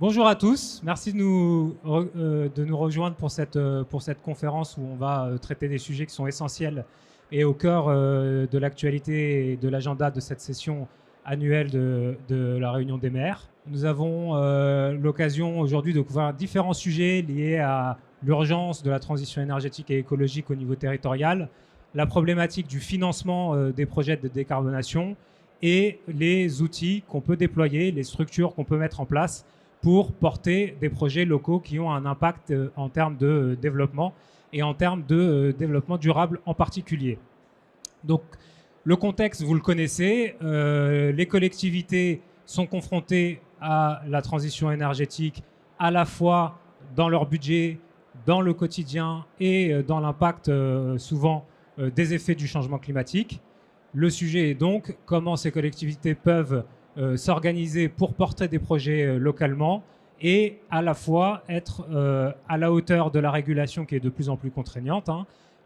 Bonjour à tous, merci de nous rejoindre pour cette conférence où on va traiter des sujets qui sont essentiels et au cœur de l'actualité et de l'agenda de cette session annuelle de la Réunion des maires. Nous avons l'occasion aujourd'hui de couvrir différents sujets liés à l'urgence de la transition énergétique et écologique au niveau territorial, la problématique du financement des projets de décarbonation et les outils qu'on peut déployer, les structures qu'on peut mettre en place pour porter des projets locaux qui ont un impact en termes de développement et en termes de développement durable en particulier. Donc, le contexte, vous le connaissez, les collectivités sont confrontées à la transition énergétique à la fois dans leur budget, dans le quotidien et dans l'impact souvent des effets du changement climatique. Le sujet est donc comment ces collectivités peuvent s'organiser pour porter des projets localement et à la fois être à la hauteur de la régulation qui est de plus en plus contraignante,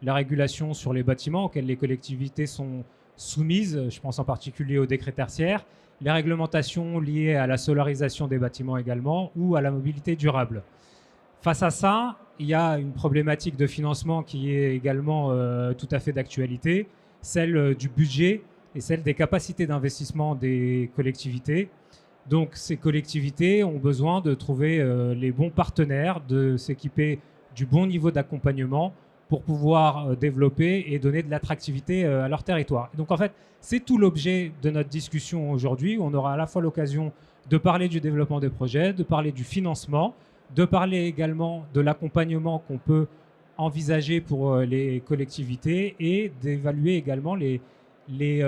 la régulation sur les bâtiments auxquels les collectivités sont soumises, je pense en particulier aux décrets tertiaires, les réglementations liées à la solarisation des bâtiments également ou à la mobilité durable. Face à ça, il y a une problématique de financement qui est également tout à fait d'actualité, celle du budget et celle des capacités d'investissement des collectivités. Donc ces collectivités ont besoin de trouver les bons partenaires, de s'équiper du bon niveau d'accompagnement pour pouvoir développer et donner de l'attractivité à leur territoire. Donc en fait, c'est tout l'objet de notre discussion aujourd'hui. On aura à la fois l'occasion de parler du développement des projets, de parler du financement, de parler également de l'accompagnement qu'on peut envisager pour les collectivités et d'évaluer également les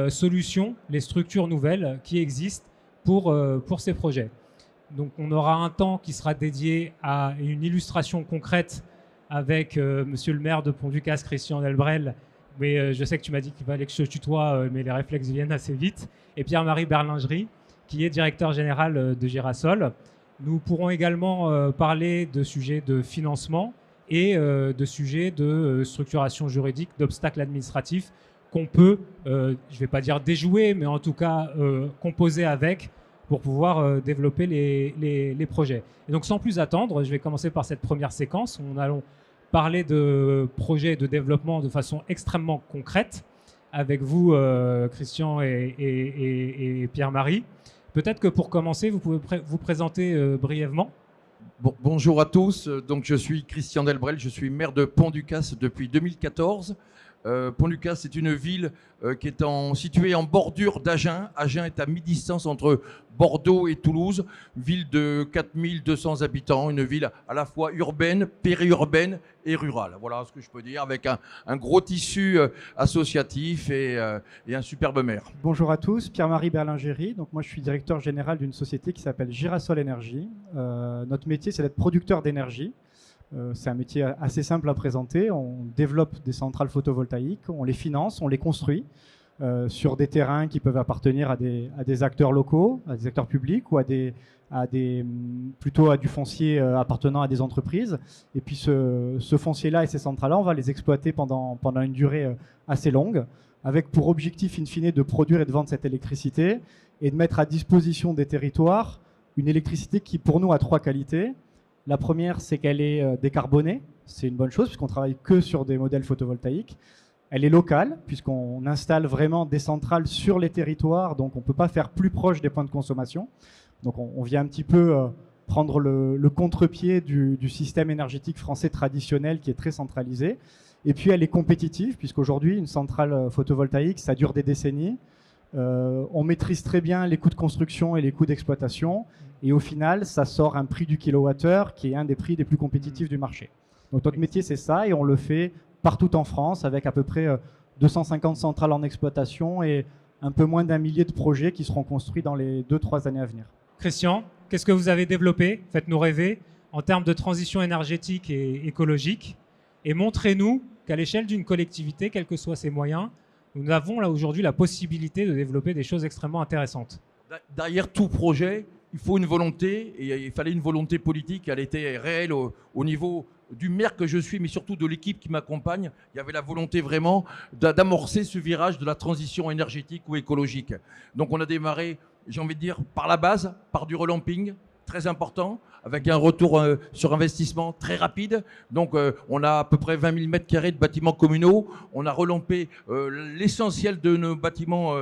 solutions, les structures nouvelles qui existent pour ces projets. Donc on aura un temps qui sera dédié à une illustration concrète avec monsieur le maire de Pont-du-Casse, Christian Delbrel, mais je sais que tu m'as dit qu'il fallait que je tutoie, mais les réflexes viennent assez vite, et Pierre-Marie Berlingerie, qui est directeur général de Girasol. Nous pourrons également parler de sujets de financement et de sujets de structuration juridique, d'obstacles administratifs qu'on peut, je ne vais pas dire déjouer, mais en tout cas composer avec pour pouvoir développer les projets. Et donc sans plus attendre, je vais commencer par cette première séquence où nous allons parler de projets de développement de façon extrêmement concrète avec vous, Christian et Pierre-Marie. Peut-être que pour commencer, vous pouvez vous présenter brièvement. Bonjour à tous, donc je suis Christian Delbrel, je suis maire de Pont-du-Casse depuis 2014. Pont-du-Casse est une ville qui est située en bordure d'Agen. Agen est à mi-distance entre Bordeaux et Toulouse, ville de 4200 habitants, une ville à la fois urbaine, périurbaine et rurale. Voilà ce que je peux dire, avec un gros tissu associatif et un superbe maire. Bonjour à tous, Pierre-Marie Berlingerie. Donc moi je suis directeur général d'une société qui s'appelle Girasol Énergie. Notre métier c'est d'être producteur d'énergie. C'est un métier assez simple à présenter. On développe des centrales photovoltaïques, on les finance, on les construit sur des terrains qui peuvent appartenir à des acteurs locaux, à des acteurs publics ou plutôt à du foncier appartenant à des entreprises. Et puis ce foncier-là et ces centrales-là, on va les exploiter pendant une durée assez longue, avec pour objectif in fine de produire et de vendre cette électricité et de mettre à disposition des territoires une électricité qui pour nous a 3 qualités. La première, c'est qu'elle est décarbonée. C'est une bonne chose puisqu'on travaille que sur des modèles photovoltaïques. Elle est locale puisqu'on installe vraiment des centrales sur les territoires, donc on ne peut pas faire plus proche des points de consommation. Donc on vient un petit peu prendre le contre-pied du système énergétique français traditionnel qui est très centralisé. Et puis elle est compétitive puisqu'aujourd'hui, une centrale photovoltaïque, ça dure des décennies. On maîtrise très bien les coûts de construction et les coûts d'exploitation. Et au final, ça sort un prix du kilowattheure qui est un des prix les plus compétitifs du marché. Donc notre métier, c'est ça, et on le fait partout en France avec à peu près 250 centrales en exploitation et un peu moins d'1 millier de projets qui seront construits dans les 2-3 années à venir. Christian, qu'est-ce que vous avez développé? Faites-nous rêver en termes de transition énergétique et écologique et montrez-nous qu'à l'échelle d'une collectivité, quels que soient ses moyens, nous avons là aujourd'hui la possibilité de développer des choses extrêmement intéressantes. Derrière tout projet, il faut une volonté, et il fallait une volonté politique. Elle était réelle au niveau du maire que je suis, mais surtout de l'équipe qui m'accompagne. Il y avait la volonté vraiment d'amorcer ce virage de la transition énergétique ou écologique. Donc on a démarré, j'ai envie de dire, par la base, par du relamping, très important, avec un retour sur investissement très rapide. Donc on a à peu près 20 000 mètres carrés de bâtiments communaux. On a relampé l'essentiel de nos bâtiments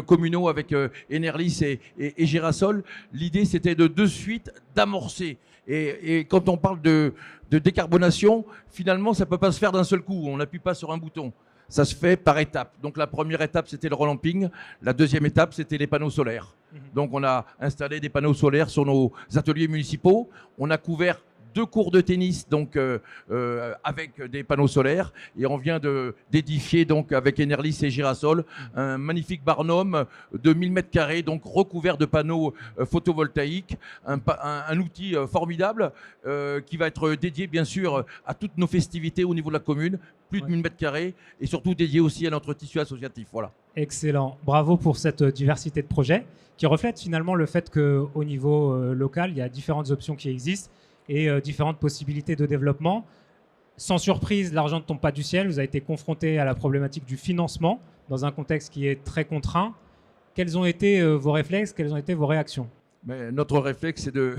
communaux avec Enerlis et Girasol. L'idée, c'était de suite d'amorcer. Et quand on parle de décarbonation, finalement, ça ne peut pas se faire d'un seul coup. On n'appuie pas sur un bouton. Ça se fait par étapes. Donc la première étape, c'était le relamping. La deuxième étape, c'était les panneaux solaires. Donc on a installé des panneaux solaires sur nos ateliers municipaux. On a couvert 2 cours de tennis avec des panneaux solaires, et on vient d'édifier donc avec Enerlis et Girasol un magnifique barnum de 1000 mètres carrés, donc recouvert de panneaux photovoltaïques, un outil formidable qui va être dédié bien sûr à toutes nos festivités au niveau de la commune, plus de 1000 mètres carrés, et surtout dédié aussi à notre tissu associatif. Voilà. Excellent. Bravo pour cette diversité de projets qui reflète finalement le fait qu'au niveau local, il y a différentes options qui existent et différentes possibilités de développement. Sans surprise, l'argent ne tombe pas du ciel. Vous avez été confronté à la problématique du financement dans un contexte qui est très contraint. Quels ont été vos réflexes? Quelles ont été vos réactions? Mais notre réflexe, c'est de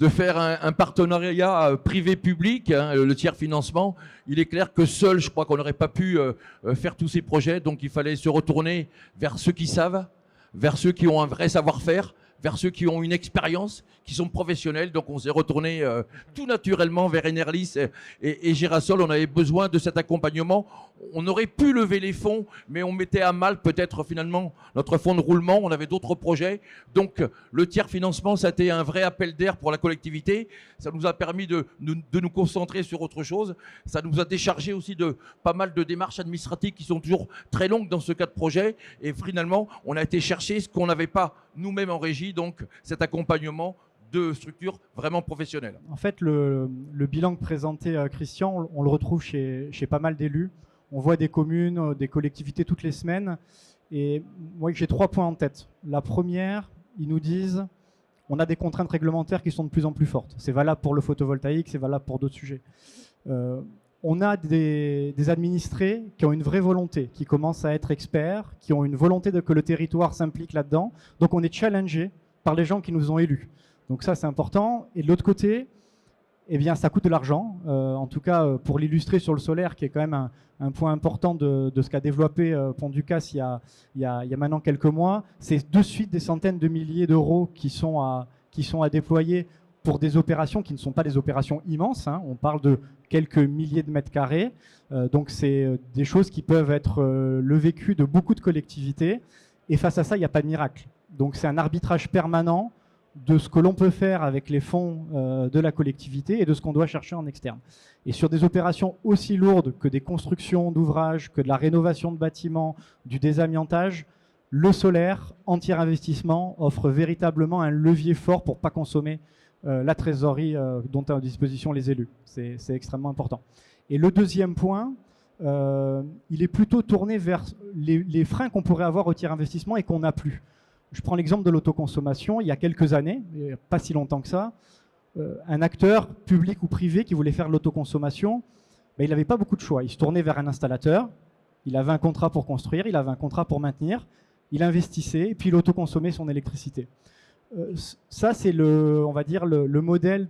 faire un partenariat privé-public, le tiers financement. Il est clair que seul, je crois qu'on n'aurait pas pu faire tous ces projets. Donc il fallait se retourner vers ceux qui savent, vers ceux qui ont un vrai savoir-faire, vers ceux qui ont une expérience, qui sont professionnels. Donc on s'est retourné tout naturellement vers Enerlis et Girasol. On avait besoin de cet accompagnement. On aurait pu lever les fonds, mais on mettait à mal peut-être finalement notre fonds de roulement. On avait d'autres projets. Donc le tiers financement, ça a été un vrai appel d'air pour la collectivité. Ça nous a permis de nous concentrer sur autre chose. Ça nous a déchargé aussi de pas mal de démarches administratives qui sont toujours très longues dans ce cas de projet. Et finalement, on a été chercher ce qu'on n'avait pas nous-mêmes en régie, donc cet accompagnement de structures vraiment professionnelles. En fait, le bilan que présentait Christian, on le retrouve chez pas mal d'élus. On voit des communes, des collectivités toutes les semaines. Et moi, j'ai 3 points en tête. La première, ils nous disent on a des contraintes réglementaires qui sont de plus en plus fortes. C'est valable pour le photovoltaïque, c'est valable pour d'autres sujets. On a des administrés qui ont une vraie volonté, qui commencent à être experts, qui ont une volonté que le territoire s'implique là-dedans. Donc on est challengé par les gens qui nous ont élus. Donc ça, c'est important. Et de l'autre côté, eh bien, ça coûte de l'argent. En tout cas, pour l'illustrer sur le solaire, qui est quand même un point important de ce qu'a développé Pont Ducasse il y a maintenant quelques mois, c'est de suite des centaines de milliers d'euros qui sont à déployer pour des opérations qui ne sont pas des opérations immenses. On parle de quelques milliers de mètres carrés. Donc c'est des choses qui peuvent être le vécu de beaucoup de collectivités. Et face à ça, il n'y a pas de miracle. Donc c'est un arbitrage permanent de ce que l'on peut faire avec les fonds de la collectivité et de ce qu'on doit chercher en externe. Et sur des opérations aussi lourdes que des constructions d'ouvrages, que de la rénovation de bâtiments, du désamiantage, le solaire, en tiers investissement, offre véritablement un levier fort pour ne pas consommer la trésorerie dont ont à disposition les élus. C'est extrêmement important. Et le deuxième point, il est plutôt tourné vers les freins qu'on pourrait avoir au tiers investissement et qu'on n'a plus. Je prends l'exemple de l'autoconsommation. Il y a quelques années, pas si longtemps que ça, un acteur public ou privé qui voulait faire de l'autoconsommation, il n'avait pas beaucoup de choix. Il se tournait vers un installateur, il avait un contrat pour construire, il avait un contrat pour maintenir, il investissait et puis il autoconsommait son électricité. Ça, c'est on va dire le modèle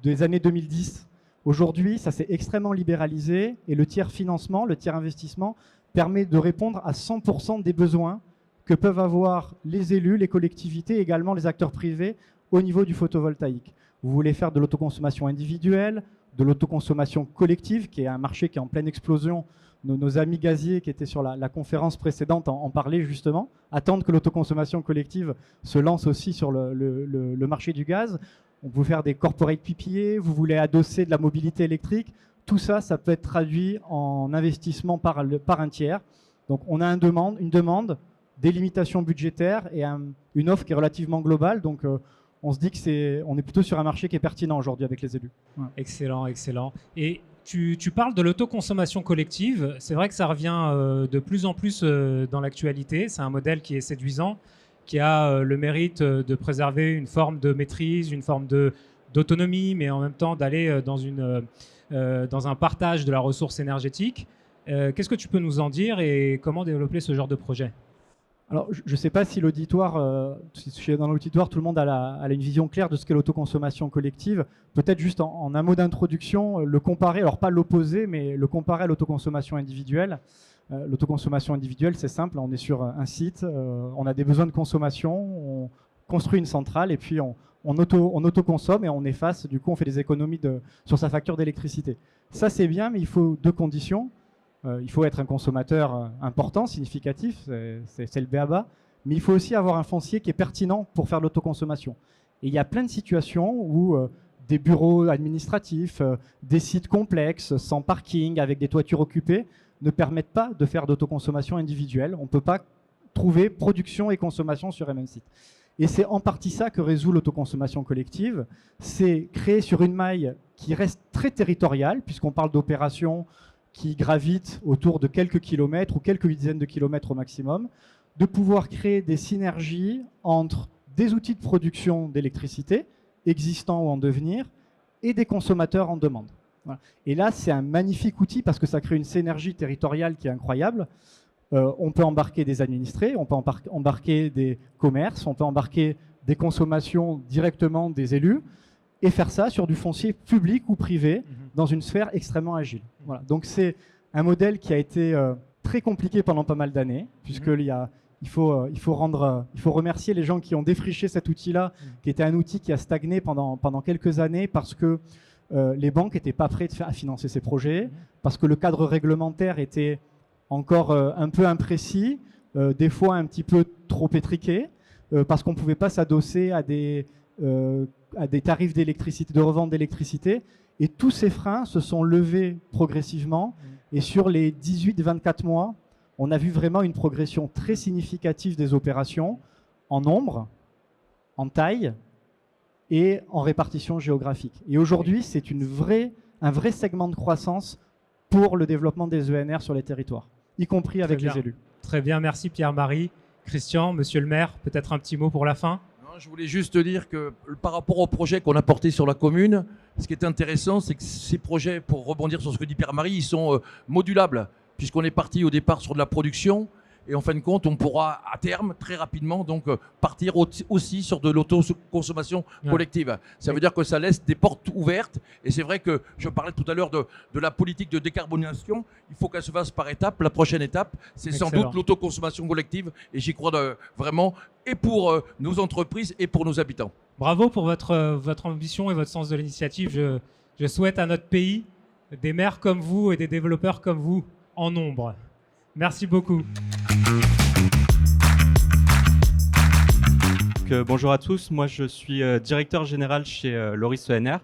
des années 2010. Aujourd'hui, ça s'est extrêmement libéralisé et le tiers financement, le tiers investissement permet de répondre à 100% des besoins que peuvent avoir les élus, les collectivités, également les acteurs privés au niveau du photovoltaïque. Vous voulez faire de l'autoconsommation individuelle, de l'autoconsommation collective, qui est un marché qui est en pleine explosion. Nos amis gaziers qui étaient sur la conférence précédente en parlaient justement, attendent que l'autoconsommation collective se lance aussi sur le marché du gaz. On peut faire des corporate PPA, vous voulez adosser de la mobilité électrique. Tout ça, ça peut être traduit en investissement par un tiers. Donc on a une demande, des limitations budgétaires et une offre qui est relativement globale. Donc on se dit qu'on est plutôt sur un marché qui est pertinent aujourd'hui avec les élus. Ouais. Excellent, excellent. Et tu parles de l'autoconsommation collective. C'est vrai que ça revient de plus en plus dans l'actualité. C'est un modèle qui est séduisant, qui a le mérite de préserver une forme de maîtrise, une forme d'autonomie, mais en même temps d'aller dans un partage de la ressource énergétique. Qu'est-ce que tu peux nous en dire et comment développer ce genre de projet ? Alors, je ne sais pas si l'auditoire, si je suis dans l'auditoire, tout le monde a une vision claire de ce qu'est l'autoconsommation collective. Peut-être juste en un mot d'introduction, le comparer, alors pas l'opposer, mais le comparer à l'autoconsommation individuelle. L'autoconsommation individuelle, c'est simple, on est sur un site, on a des besoins de consommation, on construit une centrale et puis on autoconsomme et on efface, du coup on fait des économies sur sa facture d'électricité. Ça c'est bien, mais il faut deux conditions. Il faut être un consommateur important, significatif, c'est le b.a.-ba, mais il faut aussi avoir un foncier qui est pertinent pour faire de l'autoconsommation. Et il y a plein de situations où des bureaux administratifs, des sites complexes, sans parking, avec des toitures occupées, ne permettent pas de faire d'autoconsommation individuelle. On ne peut pas trouver production et consommation sur un même site. Et c'est en partie ça que résout l'autoconsommation collective. C'est créer sur une maille qui reste très territoriale, puisqu'on parle d'opérations qui gravitent autour de quelques kilomètres ou quelques dizaines de kilomètres au maximum, de pouvoir créer des synergies entre des outils de production d'électricité existants ou en devenir et des consommateurs en demande. Voilà. Et là, c'est un magnifique outil parce que ça crée une synergie territoriale qui est incroyable. On peut embarquer des administrés, on peut embarquer des commerces, on peut embarquer des consommations directement des élus et faire ça sur du foncier public ou privé dans une sphère extrêmement agile. Voilà. Donc c'est un modèle qui a été très compliqué pendant pas mal d'années, puisqu'il faut remercier les gens qui ont défriché cet outil-là, qui était un outil qui a stagné pendant quelques années parce que les banques n'étaient pas prêtes à financer ces projets, parce que le cadre réglementaire était encore un peu imprécis, des fois un petit peu trop étriqué, parce qu'on ne pouvait pas s'adosser à des tarifs d'électricité, de revente d'électricité. Et tous ces freins se sont levés progressivement. Et sur les 18-24 mois, on a vu vraiment une progression très significative des opérations en nombre, en taille et en répartition géographique. Et aujourd'hui, c'est un vrai segment de croissance pour le développement des ENR sur les territoires, y compris avec les élus. Très bien, merci Pierre-Marie. Christian, monsieur le maire, peut-être un petit mot pour la fin ? Je voulais juste dire que par rapport au projet qu'on a porté sur la commune, ce qui est intéressant, c'est que ces projets, pour rebondir sur ce que dit Pierre-Marie, ils sont modulables, puisqu'on est parti au départ sur de la production, et en fin de compte, on pourra à terme, très rapidement, donc partir aussi sur de l'autoconsommation collective. Ça veut dire que ça laisse des portes ouvertes, et c'est vrai que je parlais tout à l'heure de la politique de décarbonisation, il faut qu'elle se fasse par étapes. La prochaine étape, c'est sans doute l'autoconsommation collective, et j'y crois vraiment, et pour nos entreprises et pour nos habitants. Bravo pour votre ambition et votre sens de l'initiative. Je souhaite à notre pays des maires comme vous et des développeurs comme vous en nombre. Merci beaucoup. Bonjour à tous, moi je suis directeur général chez Loris ENR.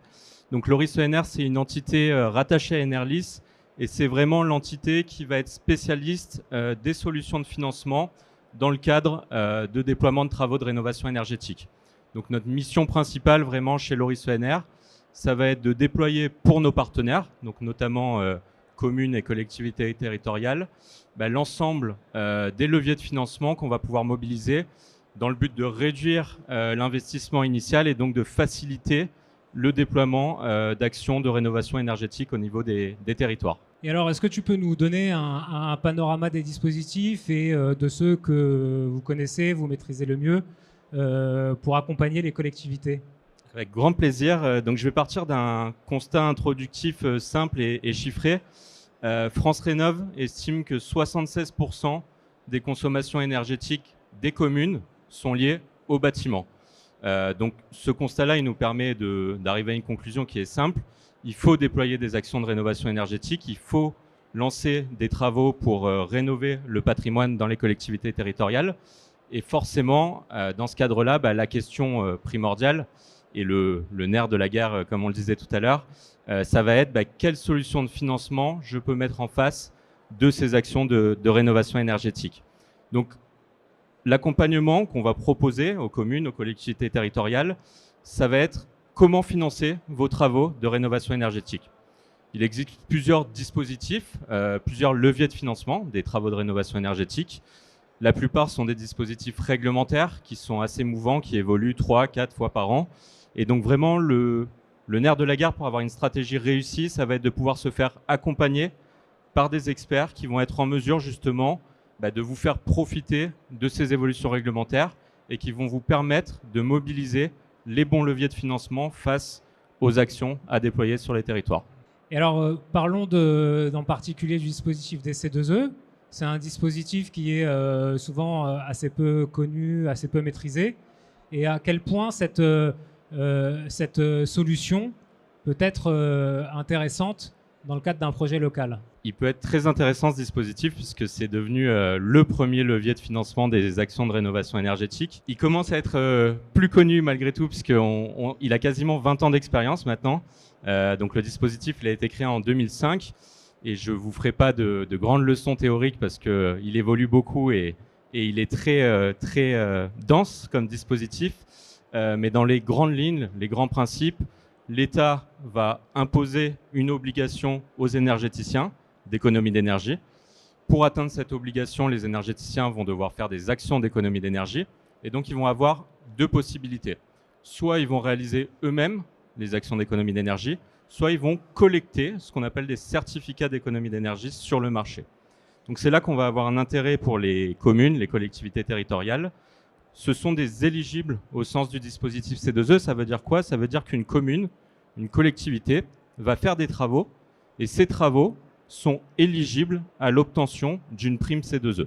Donc Loris ENR, c'est une entité rattachée à Enerlis et c'est vraiment l'entité qui va être spécialiste des solutions de financement dans le cadre de déploiement de travaux de rénovation énergétique. Donc notre mission principale vraiment chez Loris ENR, ça va être de déployer pour nos partenaires, donc notamment communes et collectivités territoriales, l'ensemble des leviers de financement qu'on va pouvoir mobiliser dans le but de réduire l'investissement initial et donc de faciliter le déploiement d'actions de rénovation énergétique au niveau des territoires. Et alors, est-ce que tu peux nous donner un panorama des dispositifs et de ceux que vous connaissez, vous maîtrisez le mieux pour accompagner les collectivités ? Avec grand plaisir. Donc, je vais partir d'un constat introductif simple et chiffré. France Rénov estime que 76% des consommations énergétiques des communes sont liées au bâtiment. Donc ce constat-là, il nous permet d'arriver à une conclusion qui est simple. Il faut déployer des actions de rénovation énergétique, il faut lancer des travaux pour rénover le patrimoine dans les collectivités territoriales. Et forcément, dans ce cadre-là, la question primordiale et le nerf de la guerre, comme on le disait tout à l'heure, ça va être quelle solution de financement je peux mettre en face de ces actions de rénovation énergétique. Donc, l'accompagnement qu'on va proposer aux communes, aux collectivités territoriales, ça va être comment financer vos travaux de rénovation énergétique. Il existe plusieurs dispositifs, plusieurs leviers de financement des travaux de rénovation énergétique. La plupart sont des dispositifs réglementaires qui sont assez mouvants, qui évoluent 3-4 fois par an. Et donc vraiment, le nerf de la guerre pour avoir une stratégie réussie, ça va être de pouvoir se faire accompagner par des experts qui vont être en mesure justement de vous faire profiter de ces évolutions réglementaires et qui vont vous permettre de mobiliser les bons leviers de financement face aux actions à déployer sur les territoires. Et alors, parlons en particulier du dispositif des C2E. C'est un dispositif qui est souvent assez peu connu, assez peu maîtrisé. Et à quel point cette solution peut être intéressante dans le cadre d'un projet local? Il peut être très intéressant ce dispositif puisque c'est devenu le premier levier de financement des actions de rénovation énergétique. Il commence à être plus connu malgré tout puisqu'il a quasiment 20 ans d'expérience maintenant. Donc le dispositif il a été créé en 2005 et je ne vous ferai pas de grandes leçons théoriques parce qu'il évolue beaucoup et il est très dense comme dispositif. Mais dans les grandes lignes, les grands principes, l'État va imposer une obligation aux énergéticiens d'économie d'énergie. Pour atteindre cette obligation, les énergéticiens vont devoir faire des actions d'économie d'énergie et donc ils vont avoir deux possibilités. Soit ils vont réaliser eux-mêmes les actions d'économie d'énergie, soit ils vont collecter ce qu'on appelle des certificats d'économie d'énergie sur le marché. Donc c'est là qu'on va avoir un intérêt pour les communes, les collectivités territoriales. Ce sont des éligibles au sens du dispositif C2E. Ça veut dire quoi? Ça veut dire qu'une commune, une collectivité, va faire des travaux et ces travaux sont éligibles à l'obtention d'une prime C2E.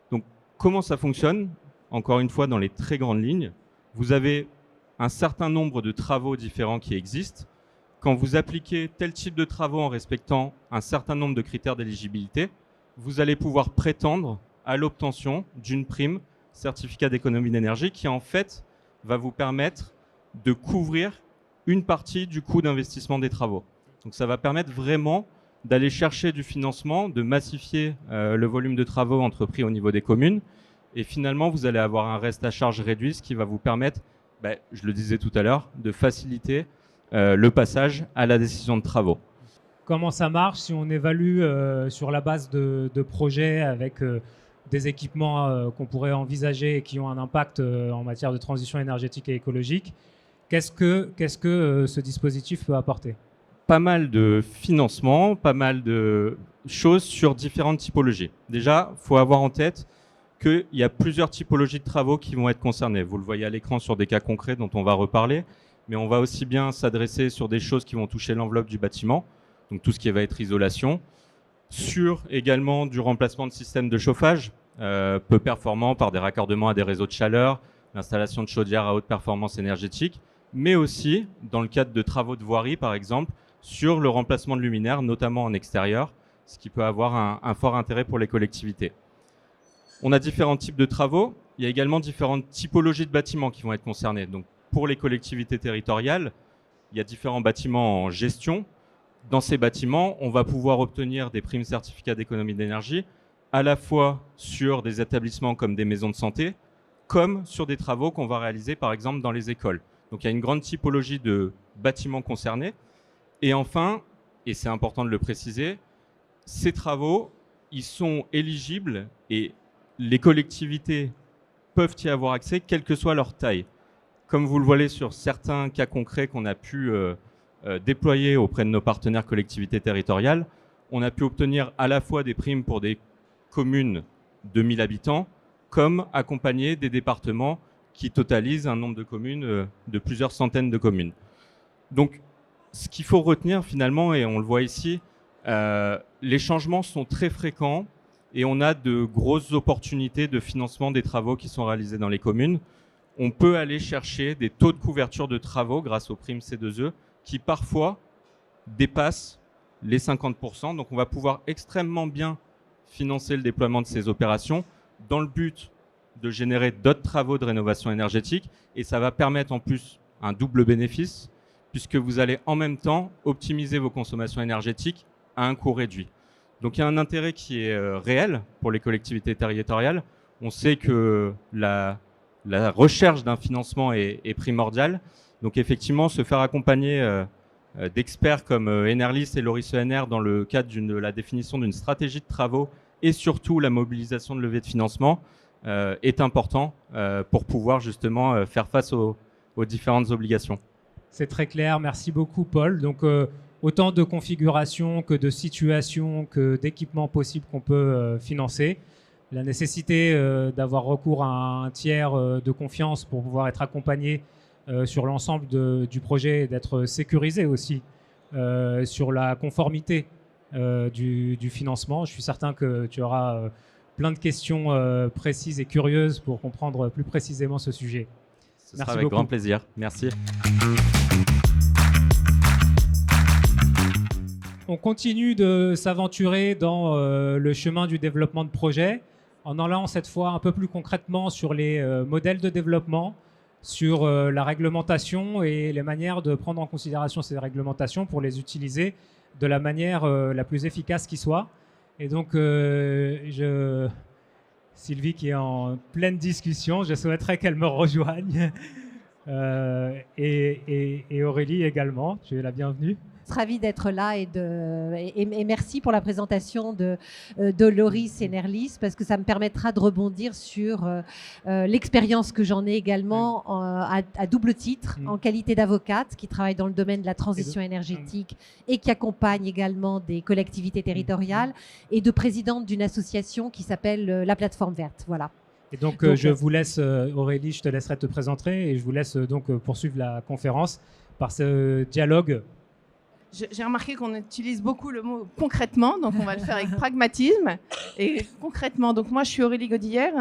Donc comment ça fonctionne? Encore une fois, dans les très grandes lignes, vous avez un certain nombre de travaux différents qui existent. Quand vous appliquez tel type de travaux en respectant un certain nombre de critères d'éligibilité, vous allez pouvoir prétendre à l'obtention d'une prime certificat d'économie d'énergie qui en fait va vous permettre de couvrir une partie du coût d'investissement des travaux. Donc ça va permettre vraiment d'aller chercher du financement, de massifier le volume de travaux entrepris au niveau des communes et finalement vous allez avoir un reste à charge réduit, ce qui va vous permettre, je le disais tout à l'heure, de faciliter le passage à la décision de travaux. Comment ça marche si on évalue sur la base de projets avec des équipements qu'on pourrait envisager et qui ont un impact en matière de transition énergétique et écologique? Qu'est-ce que ce dispositif peut apporter? Pas mal de financement, pas mal de choses sur différentes typologies. Déjà, il faut avoir en tête qu'il y a plusieurs typologies de travaux qui vont être concernés. Vous le voyez à l'écran sur des cas concrets dont on va reparler, mais on va aussi bien s'adresser sur des choses qui vont toucher l'enveloppe du bâtiment, donc tout ce qui va être isolation, sur également du remplacement de systèmes de chauffage peu performants par des raccordements à des réseaux de chaleur, l'installation de chaudières à haute performance énergétique, mais aussi, dans le cadre de travaux de voirie par exemple, sur le remplacement de luminaires, notamment en extérieur, ce qui peut avoir un fort intérêt pour les collectivités. On a différents types de travaux. Il y a également différentes typologies de bâtiments qui vont être concernés. Donc, pour les collectivités territoriales, il y a différents bâtiments en gestion. Dans ces bâtiments, on va pouvoir obtenir des primes certificats d'économie d'énergie, à la fois sur des établissements comme des maisons de santé, comme sur des travaux qu'on va réaliser par exemple dans les écoles. Donc, il y a une grande typologie de bâtiments concernés. Et enfin, et c'est important de le préciser, ces travaux, ils sont éligibles et les collectivités peuvent y avoir accès, quelle que soit leur taille. Comme vous le voyez sur certains cas concrets qu'on a pu déployer auprès de nos partenaires collectivités territoriales, on a pu obtenir à la fois des primes pour des communes de 1000 habitants, comme accompagner des départements qui totalisent un nombre de communes de plusieurs centaines de communes. Donc, ce qu'il faut retenir finalement, et on le voit ici, les changements sont très fréquents et on a de grosses opportunités de financement des travaux qui sont réalisés dans les communes. On peut aller chercher des taux de couverture de travaux grâce aux primes C2E qui parfois dépassent les 50%. Donc on va pouvoir extrêmement bien financer le déploiement de ces opérations dans le but de générer d'autres travaux de rénovation énergétique et ça va permettre en plus un double bénéfice puisque vous allez en même temps optimiser vos consommations énergétiques à un coût réduit. Donc il y a un intérêt qui est réel pour les collectivités territoriales. On sait que la recherche d'un financement est primordiale. Donc effectivement, se faire accompagner d'experts comme Enerlys et Loris ENR dans le cadre de la définition d'une stratégie de travaux et surtout la mobilisation de levées de financement est important pour pouvoir justement faire face aux différentes obligations. C'est très clair, merci beaucoup Paul. Donc autant de configurations que de situations, que d'équipements possibles qu'on peut financer. la nécessité d'avoir recours à un tiers de confiance pour pouvoir être accompagné sur l'ensemble du projet et d'être sécurisé aussi sur la conformité du financement. Je suis certain que tu auras plein de questions précises et curieuses pour comprendre plus précisément ce sujet. Ce sera avec grand plaisir. Merci. On continue de s'aventurer dans le chemin du développement de projets en allant cette fois un peu plus concrètement sur les modèles de développement, sur la réglementation et les manières de prendre en considération ces réglementations pour les utiliser de la manière la plus efficace qui soit. Et donc, Sylvie qui est en pleine discussion, je souhaiterais qu'elle me rejoigne. Et Aurélie également, tu es la bienvenue. Ravie d'être là et merci pour la présentation de Loris et Nerlis parce que ça me permettra de rebondir sur l'expérience que j'en ai également à double titre en qualité d'avocate qui travaille dans le domaine de la transition énergétique et qui accompagne également des collectivités territoriales et de présidente d'une association qui s'appelle la Plateforme Verte. Voilà. Et donc je vous laisse, Aurélie, je te laisserai te présenter et je vous laisse donc poursuivre la conférence par ce dialogue. J'ai remarqué qu'on utilise beaucoup le mot concrètement, donc on va le faire avec pragmatisme. Et concrètement, donc moi je suis Aurélie Godillère,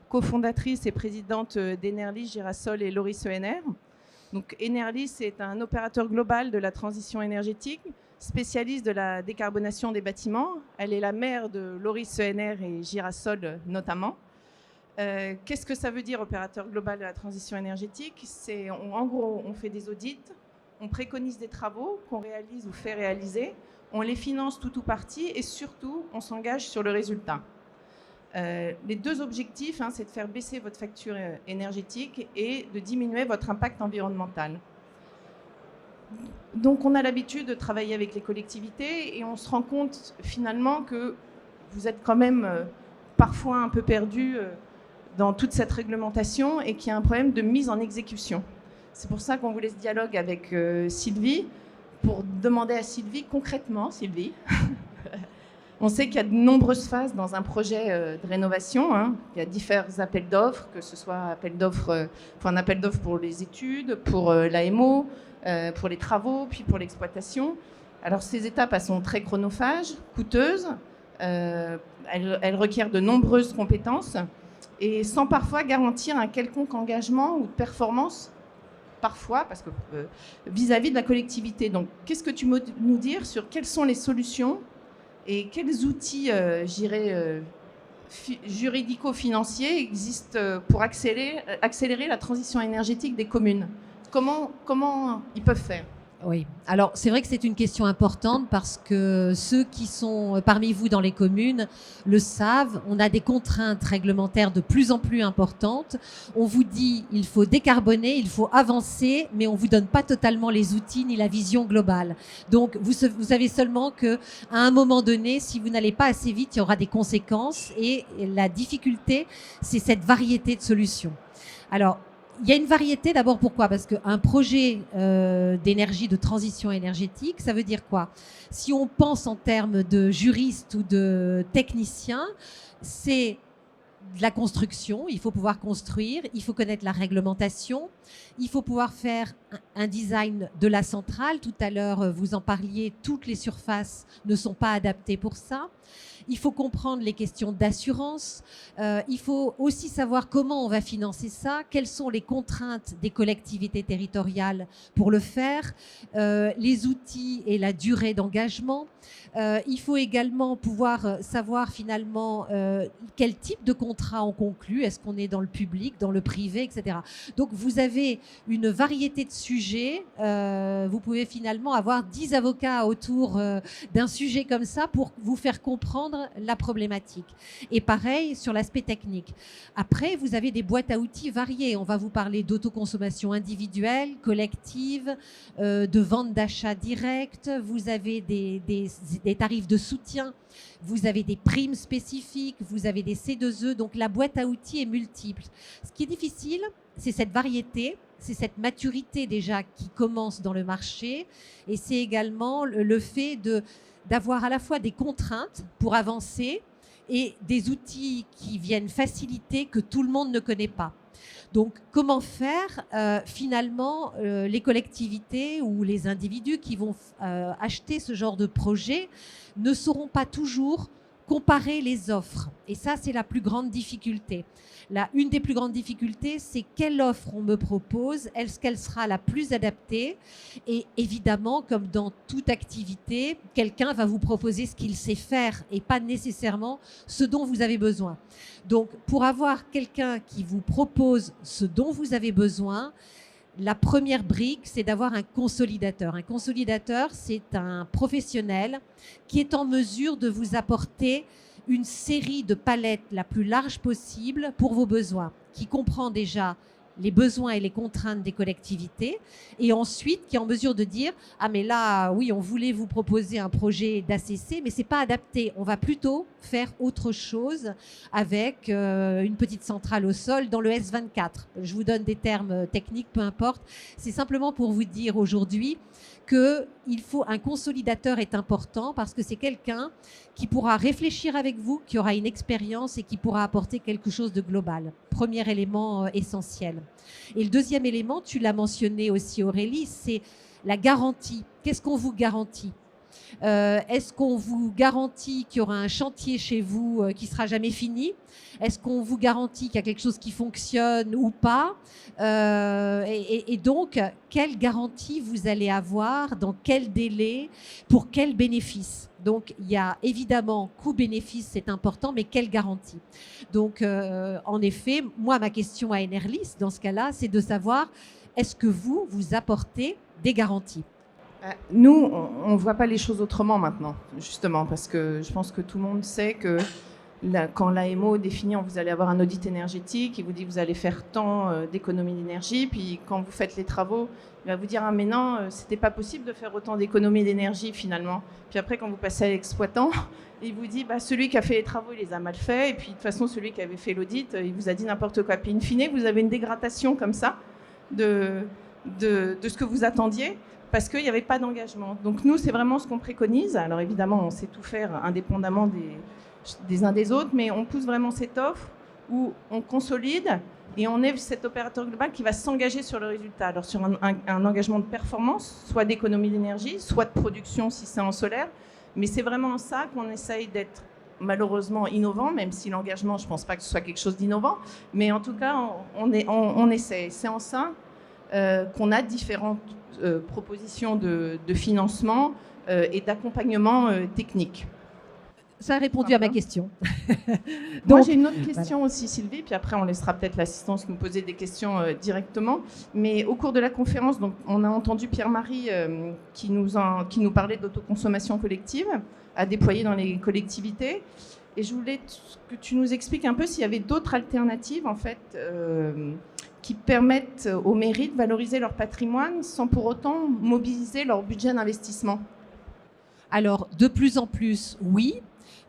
cofondatrice et présidente d'Enerlis, Girasol et Loris ENR. Donc Enerlis est un opérateur global de la transition énergétique, spécialiste de la décarbonation des bâtiments. Elle est la mère de Loris ENR et Girasol notamment. Qu'est-ce que ça veut dire opérateur global de la transition énergétique ? En gros, on fait des audits. On préconise des travaux qu'on réalise ou fait réaliser, on les finance tout ou partie et surtout, on s'engage sur le résultat. Les deux objectifs, c'est de faire baisser votre facture énergétique et de diminuer votre impact environnemental. Donc, on a l'habitude de travailler avec les collectivités et on se rend compte finalement que vous êtes quand même parfois un peu perdu dans toute cette réglementation et qu'il y a un problème de mise en exécution. C'est pour ça qu'on voulait ce dialogue avec Sylvie, pour demander à Sylvie, concrètement, Sylvie, on sait qu'il y a de nombreuses phases dans un projet de rénovation. Il y a différents appels d'offres, que ce soit un appel d'offres pour les études, pour l'AMO, pour les travaux, puis pour l'exploitation. Alors ces étapes, elles sont très chronophages, coûteuses, elles requièrent de nombreuses compétences et sans parfois garantir un quelconque engagement ou de performance parfois, parce que vis-à-vis de la collectivité. Donc, qu'est-ce que tu peux nous dire sur quelles sont les solutions et quels outils, juridico-financiers existent pour accélérer la transition énergétique des communes ? Comment ils peuvent faire ? Oui, alors c'est vrai que c'est une question importante parce que ceux qui sont parmi vous dans les communes le savent, on a des contraintes réglementaires de plus en plus importantes. On vous dit il faut décarboner, il faut avancer, mais on vous donne pas totalement les outils ni la vision globale. Donc vous savez seulement que à un moment donné, si vous n'allez pas assez vite, il y aura des conséquences et la difficulté, c'est cette variété de solutions. Alors, il y a une variété, d'abord pourquoi ? Parce qu'un projet d'énergie, de transition énergétique, ça veut dire quoi ? Si on pense en termes de juristes ou de techniciens, c'est de la construction, il faut pouvoir construire, il faut connaître la réglementation, il faut pouvoir faire un design de la centrale. Tout à l'heure, vous en parliez, toutes les surfaces ne sont pas adaptées pour ça. Il faut comprendre les questions d'assurance. Il faut aussi savoir comment on va financer ça, quelles sont les contraintes des collectivités territoriales pour le faire, les outils et la durée d'engagement. Il faut également pouvoir savoir finalement quel type de contrat on conclut. Est-ce qu'on est dans le public, dans le privé, etc. Donc vous avez une variété de sujets. Vous pouvez finalement avoir 10 avocats autour d'un sujet comme ça pour vous faire comprendre la problématique. Et pareil sur l'aspect technique. Après, vous avez des boîtes à outils variées. On va vous parler d'autoconsommation individuelle, collective, de vente d'achat direct. Vous avez des tarifs de soutien. Vous avez des primes spécifiques. Vous avez des C2E. Donc, la boîte à outils est multiple. Ce qui est difficile, c'est cette variété. C'est cette maturité déjà qui commence dans le marché. Et c'est également le fait d'avoir à la fois des contraintes pour avancer et des outils qui viennent faciliter que tout le monde ne connaît pas. Donc, comment faire finalement les collectivités ou les individus qui vont acheter ce genre de projet ne sauront pas toujours comparer les offres. Et ça, c'est la plus grande difficulté. Une des plus grandes difficultés, c'est quelle offre on me propose, est-ce qu'elle sera la plus adaptée? Et évidemment, comme dans toute activité, quelqu'un va vous proposer ce qu'il sait faire et pas nécessairement ce dont vous avez besoin. Donc, pour avoir quelqu'un qui vous propose ce dont vous avez besoin, la première brique, c'est d'avoir un consolidateur. Un consolidateur, c'est un professionnel qui est en mesure de vous apporter une série de palettes la plus large possible pour vos besoins, qui comprend déjà les besoins et les contraintes des collectivités, et ensuite qui est en mesure de dire « Ah mais là, oui, on voulait vous proposer un projet d'ACC, mais ce n'est pas adapté. On va plutôt faire autre chose avec une petite centrale au sol dans le S24. » Je vous donne des termes techniques, peu importe. C'est simplement pour vous dire aujourd'hui un consolidateur est important parce que c'est quelqu'un qui pourra réfléchir avec vous, qui aura une expérience et qui pourra apporter quelque chose de global. Premier élément essentiel. Et le deuxième élément, tu l'as mentionné aussi Aurélie, c'est la garantie. Qu'est-ce qu'on vous garantit ? Est-ce qu'on vous garantit qu'il y aura un chantier chez vous qui ne sera jamais fini ? Est-ce qu'on vous garantit qu'il y a quelque chose qui fonctionne ou pas ? Et donc, quelle garantie vous allez avoir, dans quel délai, pour quel bénéfice ? Donc, il y a évidemment coût-bénéfice, c'est important, mais quelle garantie ? Donc, en effet, moi, ma question à Enerlis, dans ce cas-là, c'est de savoir, est-ce que vous apportez des garanties ? Nous, on ne voit pas les choses autrement maintenant, justement, parce que je pense que tout le monde sait que quand l'AMO définit, vous allez avoir un audit énergétique, il vous dit que vous allez faire tant d'économies d'énergie, puis quand vous faites les travaux, il va vous dire « Ah mais non, c'était pas possible de faire autant d'économies d'énergie finalement ». Puis après, quand vous passez à l'exploitant, il vous dit bah, « Celui qui a fait les travaux, il les a mal faits, et puis de toute façon, celui qui avait fait l'audit, il vous a dit n'importe quoi ». Puis in fine, vous avez une dégradation comme ça de ce que vous attendiez, parce qu'il n'y avait pas d'engagement. Donc nous, c'est vraiment ce qu'on préconise. Alors évidemment, on sait tout faire indépendamment des uns des autres, mais on pousse vraiment cette offre où on consolide et on est cet opérateur global qui va s'engager sur le résultat. Alors sur un engagement de performance, soit d'économie d'énergie, soit de production si c'est en solaire, mais c'est vraiment en ça qu'on essaye d'être malheureusement innovant, même si l'engagement, je ne pense pas que ce soit quelque chose d'innovant, mais en tout cas, on essaie. C'est en ça qu'on a différentes propositions de financement et d'accompagnement technique. Ça a répondu à ma question. Donc, moi, j'ai une autre question aussi, Sylvie, puis après, on laissera peut-être l'assistance nous poser des questions directement. Mais au cours de la conférence, donc, on a entendu Pierre-Marie qui nous parlait d'autoconsommation collective à déployer dans les collectivités. Et je voulais que tu nous expliques un peu s'il y avait d'autres alternatives, en fait, qui permettent aux mairies de valoriser leur patrimoine sans pour autant mobiliser leur budget d'investissement. Alors, de plus en plus, oui.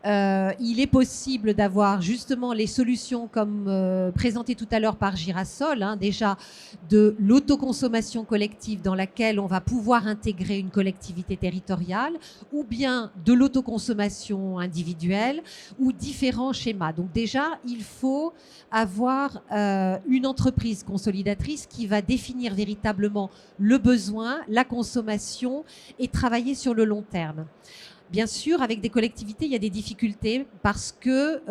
Il est possible d'avoir justement les solutions comme présentées tout à l'heure par Girasol, déjà de l'autoconsommation collective dans laquelle on va pouvoir intégrer une collectivité territoriale, ou bien de l'autoconsommation individuelle, ou différents schémas. Donc déjà, il faut avoir une entreprise consolidatrice qui va définir véritablement le besoin, la consommation et travailler sur le long terme. Bien sûr, avec des collectivités, il y a des difficultés parce que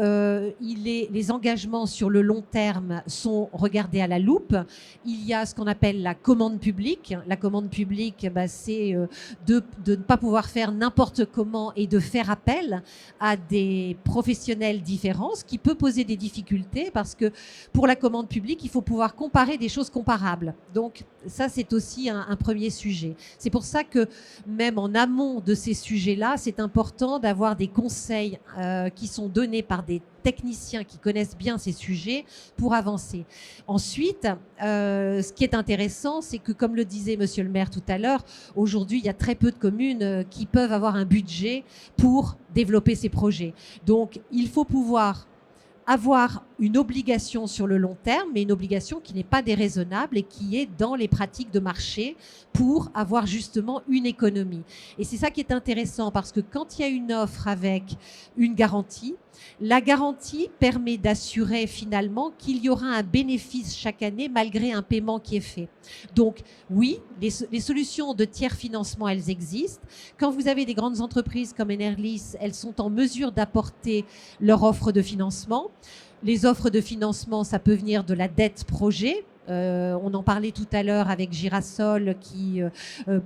les engagements sur le long terme sont regardés à la loupe. Il y a ce qu'on appelle la commande publique. La commande publique, c'est de ne pas pouvoir faire n'importe comment et de faire appel à des professionnels différents, ce qui peut poser des difficultés parce que pour la commande publique, il faut pouvoir comparer des choses comparables. Donc ça, c'est aussi un premier sujet. C'est pour ça que même en amont de ces sujets-là, c'est important d'avoir des conseils qui sont donnés par des techniciens qui connaissent bien ces sujets pour avancer. Ensuite, ce qui est intéressant, c'est que, comme le disait Monsieur le maire tout à l'heure, aujourd'hui, il y a très peu de communes qui peuvent avoir un budget pour développer ces projets. Donc, il faut pouvoir avoir une obligation sur le long terme, mais une obligation qui n'est pas déraisonnable et qui est dans les pratiques de marché pour avoir justement une économie. Et c'est ça qui est intéressant parce que quand il y a une offre avec une garantie, la garantie permet d'assurer finalement qu'il y aura un bénéfice chaque année malgré un paiement qui est fait. Donc oui, les solutions de tiers financement, elles existent. Quand vous avez des grandes entreprises comme Enerlis, elles sont en mesure d'apporter leur offre de financement. Les offres de financement, ça peut venir de la dette projet. On en parlait tout à l'heure avec Girasol qui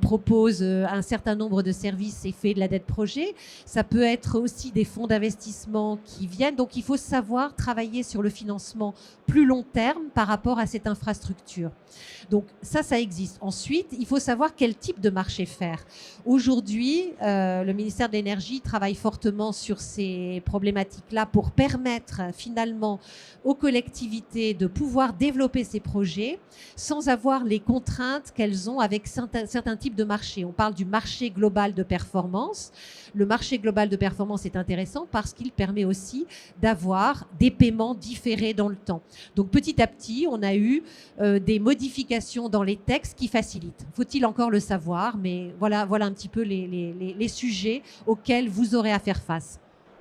propose un certain nombre de services et fait de la dette projet. Ça peut être aussi des fonds d'investissement qui viennent. Donc il faut savoir travailler sur le financement plus long terme par rapport à cette infrastructure. Donc ça existe. Ensuite, il faut savoir quel type de marché faire. Aujourd'hui, le ministère de l'Énergie travaille fortement sur ces problématiques-là pour permettre finalement aux collectivités de pouvoir développer ces projets sans avoir les contraintes qu'elles ont avec certains types de marchés. On parle du marché global de performance. Le marché global de performance est intéressant parce qu'il permet aussi d'avoir des paiements différés dans le temps. Donc petit à petit, on a eu des modifications dans les textes qui facilitent. Faut-il encore le savoir, mais voilà un petit peu les sujets auxquels vous aurez à faire face.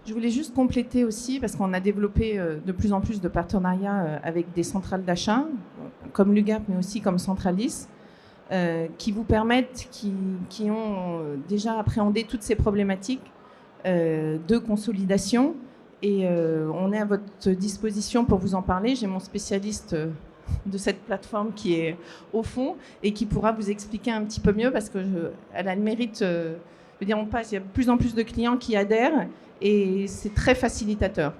Je voulais juste compléter aussi, parce qu'on a développé de plus en plus de partenariats avec des centrales d'achat, comme l'UGAP, mais aussi comme Centralis, qui vous permettent, qui ont déjà appréhendé toutes ces problématiques de consolidation. Et on est à votre disposition pour vous en parler. J'ai mon spécialiste de cette plateforme qui est au fond et qui pourra vous expliquer un petit peu mieux, parce qu'elle a le mérite, je veux dire, il y a de plus en plus de clients qui adhèrent et c'est très facilitateur.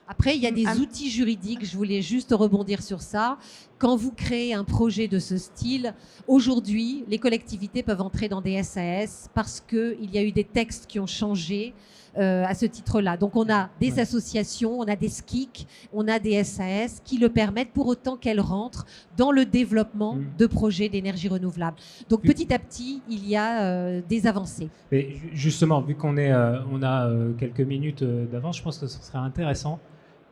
Après, il y a des outils juridiques, je voulais juste rebondir sur ça. Quand vous créez un projet de ce style, aujourd'hui, les collectivités peuvent entrer dans des SAS parce qu'il y a eu des textes qui ont changé à ce titre-là. Donc, on a des associations, on a des SKIC, on a des SAS qui le permettent pour autant qu'elles rentrent dans le développement de projets d'énergie renouvelable. Donc, petit à petit, il y a des avancées. Mais justement, vu qu'on on a quelques minutes d'avance, je pense que ce serait intéressant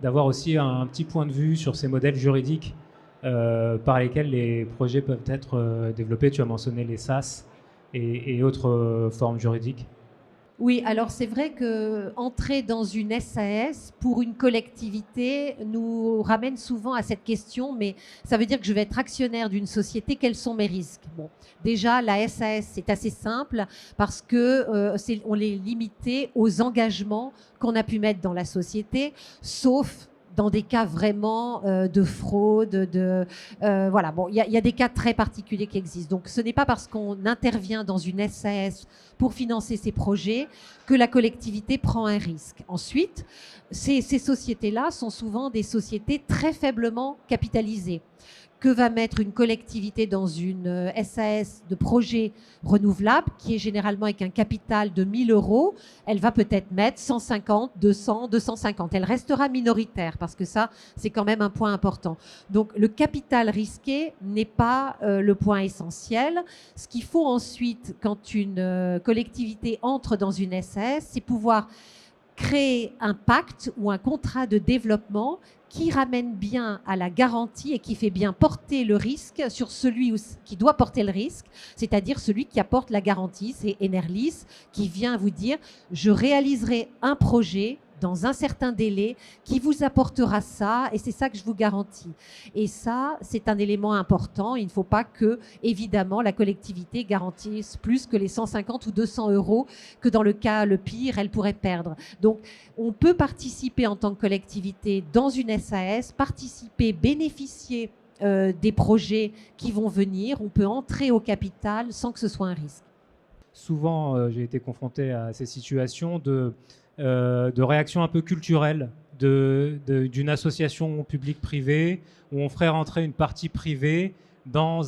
d'avoir aussi un petit point de vue sur ces modèles juridiques par lesquels les projets peuvent être développés. Tu as mentionné les SAS et autres formes juridiques. Oui, alors c'est vrai que entrer dans une SAS pour une collectivité nous ramène souvent à cette question, mais ça veut dire que je vais être actionnaire d'une société, quels sont mes risques? Bon, déjà la SAS c'est assez simple parce que on est limité aux engagements qu'on a pu mettre dans la société, sauf dans des cas vraiment de fraude, voilà. Bon, il y a des cas très particuliers qui existent. Donc, ce n'est pas parce qu'on intervient dans une SAS pour financer ces projets que la collectivité prend un risque. Ensuite, ces sociétés-là sont souvent des sociétés très faiblement capitalisées. Que va mettre une collectivité dans une SAS de projet renouvelable qui est généralement avec un capital de 1 000 €? Elle va peut-être mettre 150, 200, 250. Elle restera minoritaire parce que ça, c'est quand même un point important. Donc, le capital risqué n'est pas le point essentiel. Ce qu'il faut ensuite, quand une collectivité entre dans une SAS, c'est pouvoir créer un pacte ou un contrat de développement qui ramène bien à la garantie et qui fait bien porter le risque sur celui qui doit porter le risque, c'est-à-dire celui qui apporte la garantie. C'est Enerlis qui vient vous dire « je réaliserai un projet dans un certain délai qui vous apportera ça et c'est ça que je vous garantis ». Et ça, c'est un élément important. Il ne faut pas que, évidemment, la collectivité garantisse plus que les 150 ou 200 € que dans le cas le pire, elle pourrait perdre. Donc, on peut participer en tant que collectivité dans une SAS, participer, bénéficier des projets qui vont venir. On peut entrer au capital sans que ce soit un risque. Souvent, j'ai été confronté à ces situations de réactions un peu culturelles d'une association publique-privée où on ferait rentrer une partie privée dans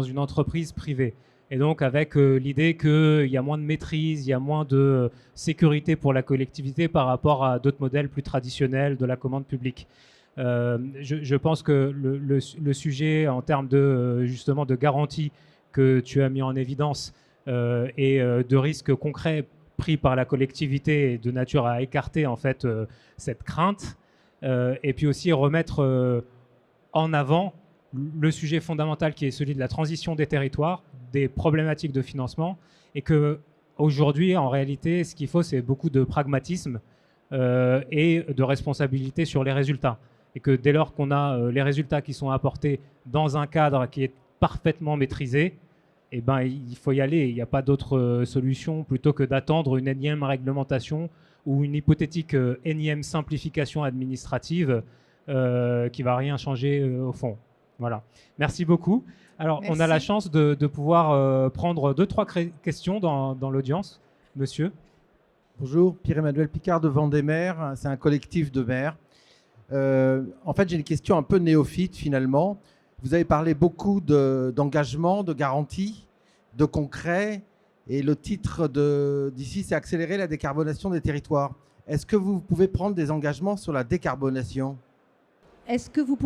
une entreprise privée. Et donc avec l'idée qu'il y a moins de maîtrise, il y a moins de sécurité pour la collectivité par rapport à d'autres modèles plus traditionnels de la commande publique. Je pense que le sujet en termes justement de garantie que tu as mis en évidence et de risques concrets pris par la collectivité est de nature à écarter en fait cette crainte. et puis aussi remettre en avant le sujet fondamental qui est celui de la transition des territoires, des problématiques de financement, et que aujourd'hui, en réalité, ce qu'il faut, c'est beaucoup de pragmatisme et de responsabilité sur les résultats. Et que dès lors qu'on a les résultats qui sont apportés dans un cadre qui est parfaitement maîtrisé, eh ben, il faut y aller. Il n'y a pas d'autre solution plutôt que d'attendre une énième réglementation ou une hypothétique énième simplification administrative qui ne va rien changer au fond. Voilà. Merci beaucoup. Alors, Merci. on a la chance de pouvoir prendre 2-3 questions dans l'audience. Monsieur. Bonjour, Pierre-Emmanuel Picard de Vendée-Mer. C'est un collectif de maires. En fait, j'ai une question un peu néophyte finalement. Vous avez parlé beaucoup d'engagement, de garantie, de concret. Et le titre d'ici, c'est accélérer la décarbonation des territoires. Est-ce que vous pouvez prendre des engagements sur la décarbonation ? Qu'est-ce que vous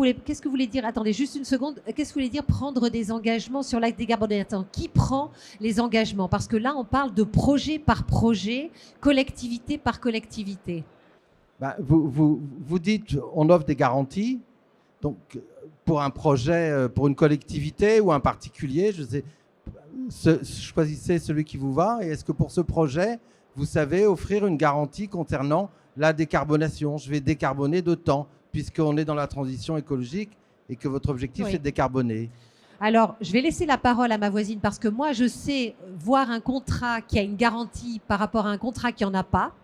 voulez dire? Attendez, juste une seconde. Qu'est-ce que vous voulez dire prendre des engagements sur la décarbonation? Qui prend les engagements? Parce que là, on parle de projet par projet, collectivité par collectivité. Vous dites on offre des garanties. Donc, pour un projet, pour une collectivité ou un particulier, choisissez celui qui vous va. Et est-ce que pour ce projet, vous savez offrir une garantie concernant la décarbonation? Je vais décarboner de temps, puisqu'on est dans la transition écologique et que votre objectif, Oui. c'est de décarboner. Alors, je vais laisser la parole à ma voisine parce que moi, je sais voir un contrat qui a une garantie par rapport à un contrat qui n'en a pas.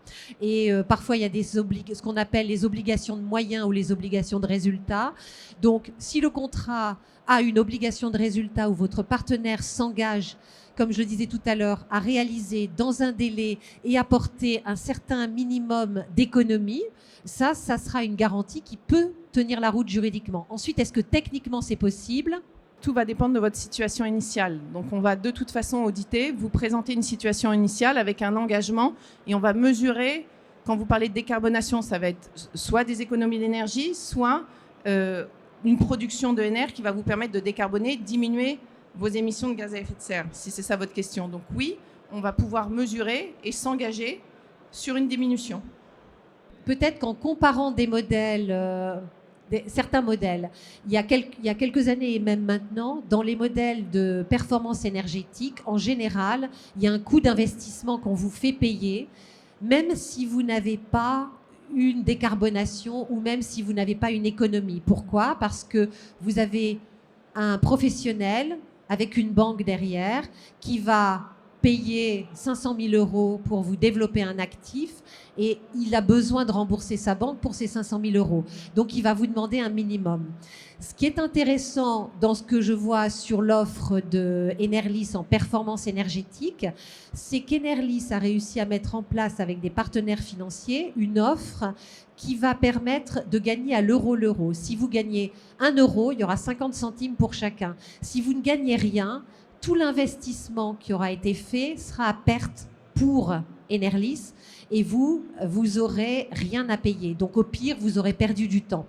Et parfois, il y a ce qu'on appelle les obligations de moyens ou les obligations de résultats. Donc, si le contrat a une obligation de résultat où votre partenaire s'engage, comme je le disais tout à l'heure, à réaliser dans un délai et apporter un certain minimum d'économie, ça sera une garantie qui peut tenir la route juridiquement. Ensuite, est-ce que techniquement c'est possible ? Tout va dépendre de votre situation initiale. Donc, on va de toute façon auditer, vous présenter une situation initiale avec un engagement et on va mesurer, quand vous parlez de décarbonation, ça va être soit des économies d'énergie, soit une production d'ENR qui va vous permettre de décarboner, diminuer vos émissions de gaz à effet de serre, si c'est ça votre question. Donc oui, on va pouvoir mesurer et s'engager sur une diminution. Peut-être qu'en comparant des modèles, certains modèles, il y a quelques années et même maintenant, dans les modèles de performance énergétique, en général, il y a un coût d'investissement qu'on vous fait payer, même si vous n'avez pas une décarbonation ou même si vous n'avez pas une économie. Pourquoi ? Parce que vous avez un professionnel avec une banque derrière qui va payer 500 000 € pour vous développer un actif et il a besoin de rembourser sa banque pour ces 500 000 €. Donc, il va vous demander un minimum. Ce qui est intéressant dans ce que je vois sur l'offre de Enerlys en performance énergétique, c'est qu'Enerlys a réussi à mettre en place avec des partenaires financiers une offre qui va permettre de gagner à l'euro. Si vous gagnez 1 €, il y aura 50 centimes pour chacun. Si vous ne gagnez rien, tout l'investissement qui aura été fait sera à perte pour Enerlys et vous aurez rien à payer. Donc au pire, vous aurez perdu du temps.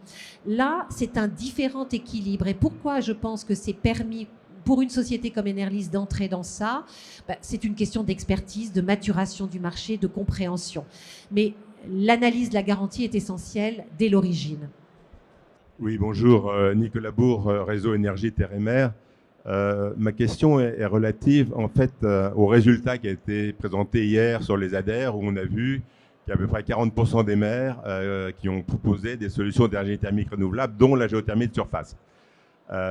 Là, c'est un différent équilibre. Et pourquoi je pense que c'est permis pour une société comme Enerlys d'entrer dans ça? C'est une question d'expertise, de maturation du marché, de compréhension. Mais l'analyse de la garantie est essentielle dès l'origine. Oui, bonjour, Nicolas Bourg, Réseau Énergie Terre et Mer. Ma question est relative en fait au résultat qui a été présenté hier sur les ADER, où on a vu qu'il y a à peu près 40% des maires qui ont proposé des solutions d'énergie thermique renouvelable, dont la géothermie de surface.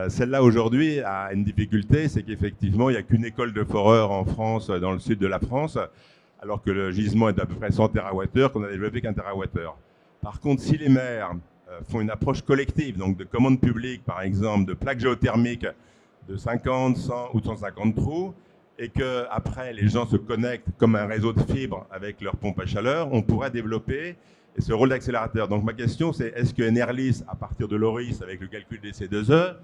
Celle-là aujourd'hui a une difficulté, c'est qu'effectivement il n'y a qu'une école de foreurs en France, dans le sud de la France, alors que le gisement est d'à peu près 100 TWh, qu'on a développé qu'1 TWh. Par contre, si les maires font une approche collective, donc de commande publique par exemple, de plaques géothermiques de 50, 100 ou 150 trous, et qu'après les gens se connectent comme un réseau de fibres avec leur pompe à chaleur, on pourrait développer ce rôle d'accélérateur. Donc ma question c'est, est-ce que Enerlys, à partir de l'ORIS avec le calcul des C2E,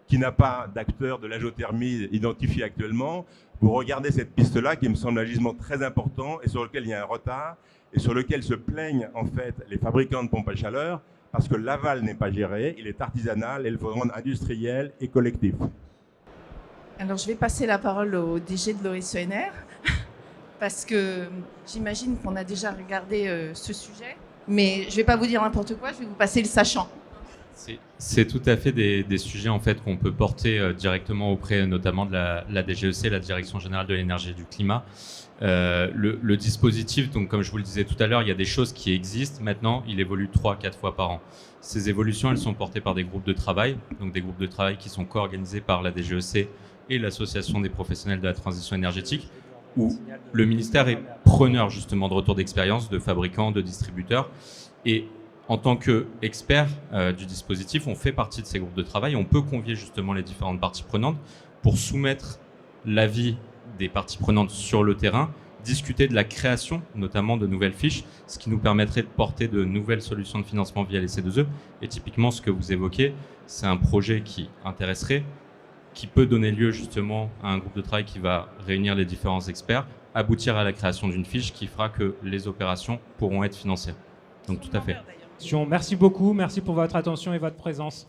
qui n'a pas d'acteur de la géothermie identifié actuellement, vous regardez cette piste-là qui me semble un gisement très important et sur lequel il y a un retard et sur lequel se plaignent en fait les fabricants de pompes à chaleur parce que l'aval n'est pas géré, il est artisanal et il faut rendre industriel et collectif. Alors, je vais passer la parole au DG de l'ORIS ENR, parce que j'imagine qu'on a déjà regardé ce sujet. Mais je ne vais pas vous dire n'importe quoi, je vais vous passer le sachant. C'est tout à fait des sujets en fait qu'on peut porter directement auprès notamment de la DGEC, la Direction Générale de l'Énergie et du Climat. Le dispositif, donc comme je vous le disais tout à l'heure, il y a des choses qui existent. Maintenant, il évolue 3-4 fois par an. Ces évolutions, elles sont portées par des groupes de travail, donc des groupes de travail qui sont co-organisés par la DGEC et l'Association des professionnels de la transition énergétique, où le ministère est preneur justement de retour d'expérience de fabricants, de distributeurs. Et en tant qu'expert du dispositif, on fait partie de ces groupes de travail. On peut convier justement les différentes parties prenantes pour soumettre l'avis des parties prenantes sur le terrain, discuter de la création notamment de nouvelles fiches, ce qui nous permettrait de porter de nouvelles solutions de financement via les C2E. Et typiquement, ce que vous évoquez, c'est un projet qui intéresserait, qui peut donner lieu justement à un groupe de travail qui va réunir les différents experts, aboutir à la création d'une fiche qui fera que les opérations pourront être financées. Donc tout à fait. Merci beaucoup, merci pour votre attention et votre présence.